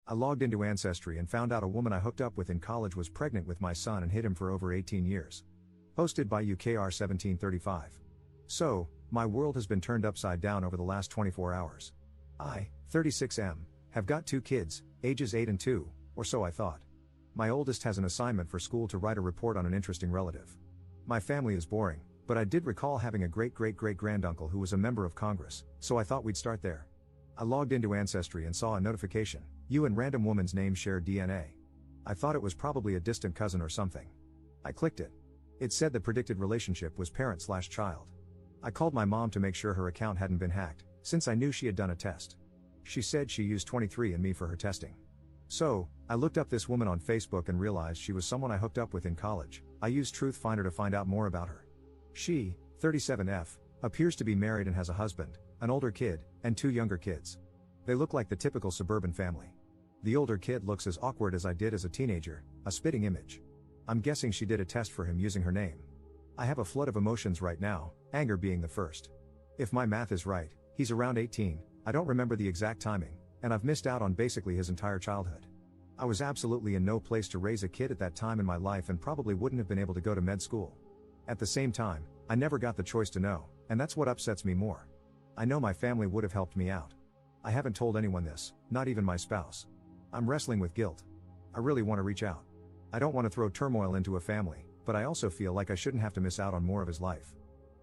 I logged into Ancestry and found out a woman I hooked up with in college was pregnant with my son and hid him for over 18 years. Posted by UKR1735. So, my world has been turned upside down over the last 24 hours. I, 36M, have got 2 kids, ages 8 and 2, or so I thought. My oldest has an assignment for school to write a report on an interesting relative. My family is boring, but I did recall having a great-great-great-granduncle who was a member of Congress, so I thought we'd start there. I logged into Ancestry and saw a notification, you and random woman's name share DNA. I thought it was probably a distant cousin or something. I clicked it. It said the predicted relationship was parent/child. I called my mom to make sure her account hadn't been hacked, since I knew she had done a test. She said she used 23andMe for her testing. So, I looked up this woman on Facebook and realized she was someone I hooked up with in college. I used Truthfinder to find out more about her. She, 37F, appears to be married and has a husband, an older kid, and 2 younger kids. They look like the typical suburban family. The older kid looks as awkward as I did as a teenager, a spitting image. I'm guessing she did a test for him using her name. I have a flood of emotions right now, anger being the first. If my math is right, he's around 18, I don't remember the exact timing, and I've missed out on basically his entire childhood. I was absolutely in no place to raise a kid at that time in my life and probably wouldn't have been able to go to med school. At the same time, I never got the choice to know, and that's what upsets me more. I know my family would have helped me out. I haven't told anyone this, not even my spouse. I'm wrestling with guilt. I really want to reach out. I don't want to throw turmoil into a family, but I also feel like I shouldn't have to miss out on more of his life.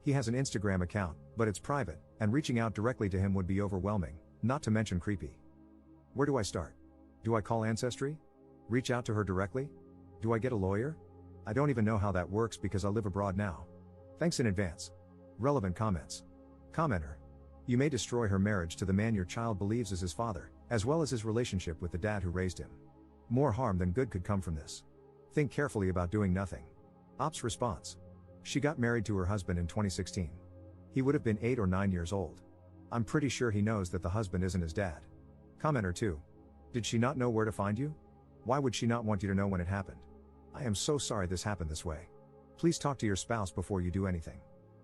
He has an Instagram account, but it's private, and reaching out directly to him would be overwhelming, not to mention creepy. Where do I start? Do I call Ancestry? Reach out to her directly? Do I get a lawyer? I don't even know how that works because I live abroad now. Thanks in advance. Relevant comments. Commenter. You may destroy her marriage to the man your child believes is his father, as well as his relationship with the dad who raised him. More harm than good could come from this. Think carefully about doing nothing. Ops response. She got married to her husband in 2016. He would have been 8 or 9 years old. I'm pretty sure he knows that the husband isn't his dad. Commenter 2. Did she not know where to find you? Why would she not want you to know when it happened? I am so sorry this happened this way. Please talk to your spouse before you do anything.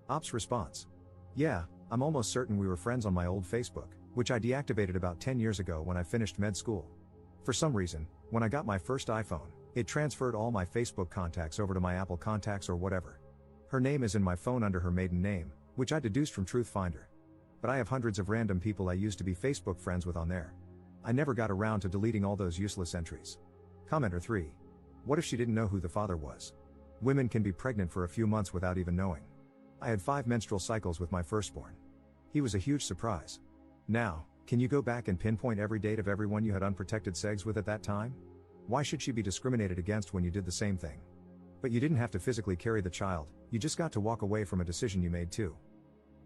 Ops response. Yeah, I'm almost certain we were friends on my old Facebook, which I deactivated about 10 years ago when I finished med school. For some reason, when I got my first iPhone, it transferred all my Facebook contacts over to my Apple contacts or whatever. Her name is in my phone under her maiden name, which I deduced from Truthfinder. But I have hundreds of random people I used to be Facebook friends with on there. I never got around to deleting all those useless entries. Commenter 3. What if she didn't know who the father was? Women can be pregnant for a few months without even knowing. I had 5 menstrual cycles with my firstborn. He was a huge surprise. Now, can you go back and pinpoint every date of everyone you had unprotected sex with at that time? Why should she be discriminated against when you did the same thing? But you didn't have to physically carry the child, you just got to walk away from a decision you made too.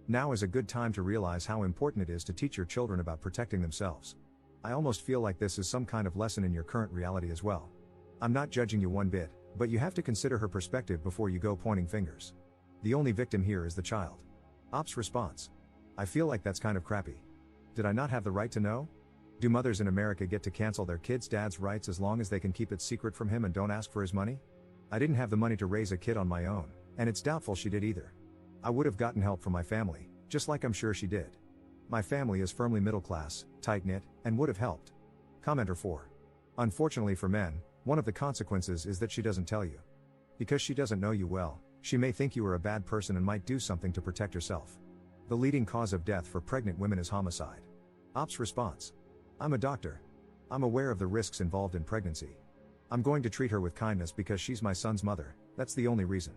Now is a good time to realize how important it is to teach your children about protecting themselves. I almost feel like this is some kind of lesson in your current reality as well. I'm not judging you one bit, but you have to consider her perspective before you go pointing fingers. The only victim here is the child. Ops response. I feel like that's kind of crappy. Did I not have the right to know? Do mothers in America get to cancel their kids' dad's rights as long as they can keep it secret from him and don't ask for his money? I didn't have the money to raise a kid on my own, and it's doubtful she did either. I would have gotten help from my family, just like I'm sure she did. My family is firmly middle class, tight-knit, and would have helped. Commenter 4. Unfortunately for men, one of the consequences is that she doesn't tell you. Because she doesn't know you well, she may think you are a bad person and might do something to protect herself. The leading cause of death for pregnant women is homicide. Ops response. I'm a doctor. I'm aware of the risks involved in pregnancy. I'm going to treat her with kindness because she's my son's mother, that's the only reason.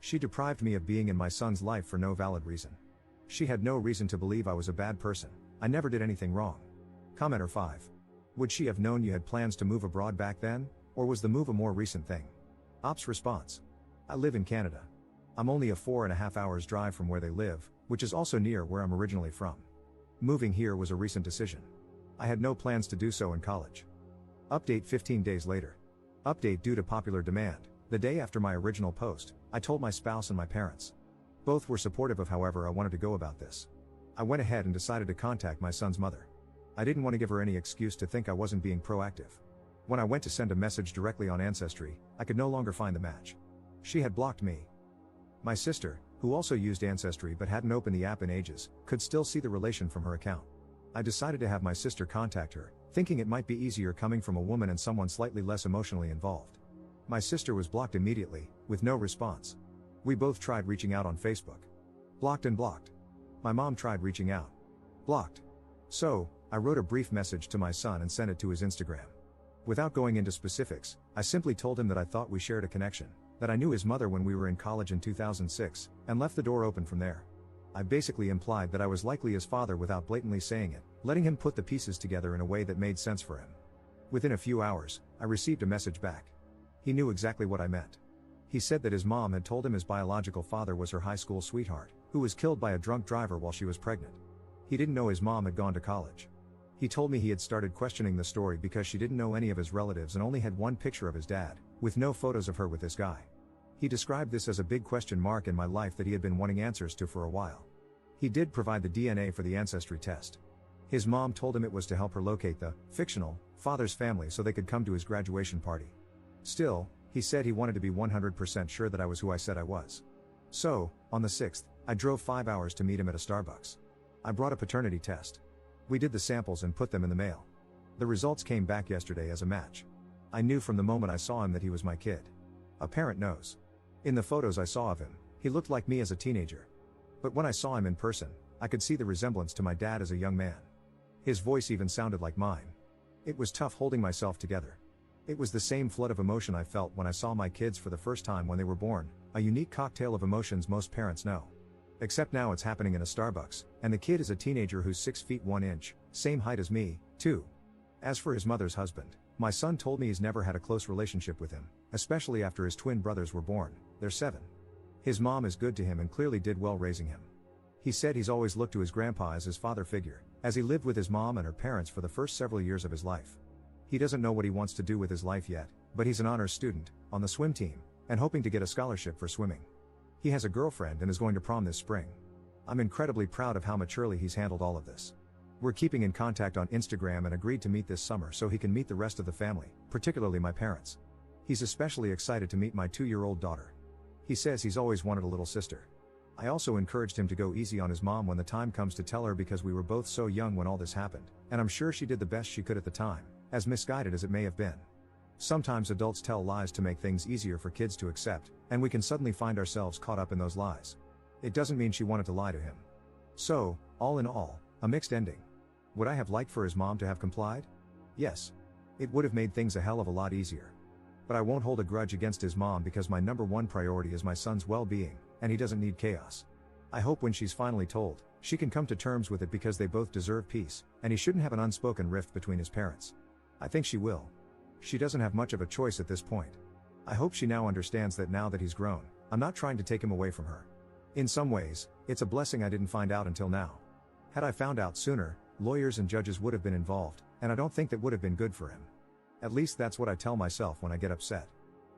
She deprived me of being in my son's life for no valid reason. She had no reason to believe I was a bad person, I never did anything wrong. Commenter 5. Would she have known you had plans to move abroad back then, or was the move a more recent thing? Ops response. I live in Canada. I'm only a 4.5 hours drive from where they live, which is also near where I'm originally from. Moving here was a recent decision. I had no plans to do so in college. Update 15 days later. Update due to popular demand. The day after my original post, I told my spouse and my parents. Both were supportive of however I wanted to go about this. I went ahead and decided to contact my son's mother. I didn't want to give her any excuse to think I wasn't being proactive. When I went to send a message directly on Ancestry, I could no longer find the match. She had blocked me. My sister, who also used Ancestry but hadn't opened the app in ages, could still see the relation from her account. I decided to have my sister contact her, thinking it might be easier coming from a woman and someone slightly less emotionally involved. My sister was blocked immediately, with no response. We both tried reaching out on Facebook. Blocked and blocked. My mom tried reaching out. Blocked. So, I wrote a brief message to my son and sent it to his Instagram. Without going into specifics, I simply told him that I thought we shared a connection, that I knew his mother when we were in college in 2006, and left the door open from there. I basically implied that I was likely his father without blatantly saying it, letting him put the pieces together in a way that made sense for him. Within a few hours, I received a message back. He knew exactly what I meant. He said that his mom had told him his biological father was her high school sweetheart, who was killed by a drunk driver while she was pregnant. He didn't know his mom had gone to college. He told me he had started questioning the story because she didn't know any of his relatives and only had one picture of his dad, with no photos of her with this guy. He described this as a big question mark in my life that he had been wanting answers to for a while. He did provide the DNA for the Ancestry test. His mom told him it was to help her locate the fictional father's family so they could come to his graduation party. Still, he said he wanted to be 100% sure that I was who I said I was. So, on the 6th, I drove 5 hours to meet him at a Starbucks. I brought a paternity test. We did the samples and put them in the mail. The results came back yesterday as a match. I knew from the moment I saw him that he was my kid. A parent knows. In the photos I saw of him, he looked like me as a teenager. But when I saw him in person, I could see the resemblance to my dad as a young man. His voice even sounded like mine. It was tough holding myself together. It was the same flood of emotion I felt when I saw my kids for the first time when they were born, a unique cocktail of emotions most parents know. Except now it's happening in a Starbucks, and the kid is a teenager who's 6 feet 1 inch, same height as me, too. As for his mother's husband, my son told me he's never had a close relationship with him, especially after his twin brothers were born. They're 7. His mom is good to him and clearly did well raising him. He said he's always looked to his grandpa as his father figure, as he lived with his mom and her parents for the first several years of his life. He doesn't know what he wants to do with his life yet, but he's an honors student, on the swim team, and hoping to get a scholarship for swimming. He has a girlfriend and is going to prom this spring. I'm incredibly proud of how maturely he's handled all of this. We're keeping in contact on Instagram and agreed to meet this summer so he can meet the rest of the family, particularly my parents. He's especially excited to meet my 2-year-old daughter. He says he's always wanted a little sister. I also encouraged him to go easy on his mom when the time comes to tell her because we were both so young when all this happened, and I'm sure she did the best she could at the time, as misguided as it may have been. Sometimes adults tell lies to make things easier for kids to accept, and we can suddenly find ourselves caught up in those lies. It doesn't mean she wanted to lie to him. So, all in all, a mixed ending. Would I have liked for his mom to have complied? Yes. It would have made things a hell of a lot easier. But I won't hold a grudge against his mom because my #1 priority is my son's well-being, and he doesn't need chaos. I hope when she's finally told, she can come to terms with it because they both deserve peace, and he shouldn't have an unspoken rift between his parents. I think she will. She doesn't have much of a choice at this point. I hope she now understands that now that he's grown, I'm not trying to take him away from her. In some ways, it's a blessing I didn't find out until now. Had I found out sooner, lawyers and judges would have been involved, and I don't think that would have been good for him. At least that's what I tell myself when I get upset.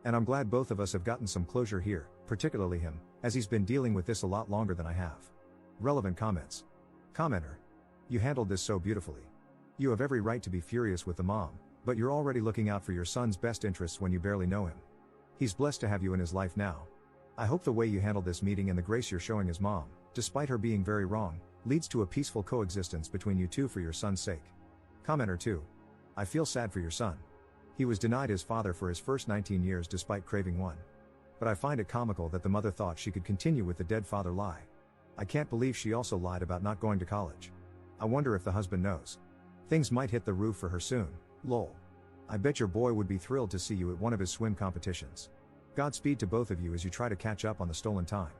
And I'm glad both of us have gotten some closure here, particularly him, as he's been dealing with this a lot longer than I have. Relevant comments. Commenter. You handled this so beautifully. You have every right to be furious with the mom, but you're already looking out for your son's best interests when you barely know him. He's blessed to have you in his life now. I hope the way you handled this meeting and the grace you're showing his mom, despite her being very wrong, leads to a peaceful coexistence between you two for your son's sake. Commenter 2. I feel sad for your son. He was denied his father for his first 19 years despite craving one. But I find it comical that the mother thought she could continue with the dead father lie. I can't believe she also lied about not going to college. I wonder if the husband knows. Things might hit the roof for her soon, lol. I bet your boy would be thrilled to see you at one of his swim competitions. Godspeed to both of you as you try to catch up on the stolen time.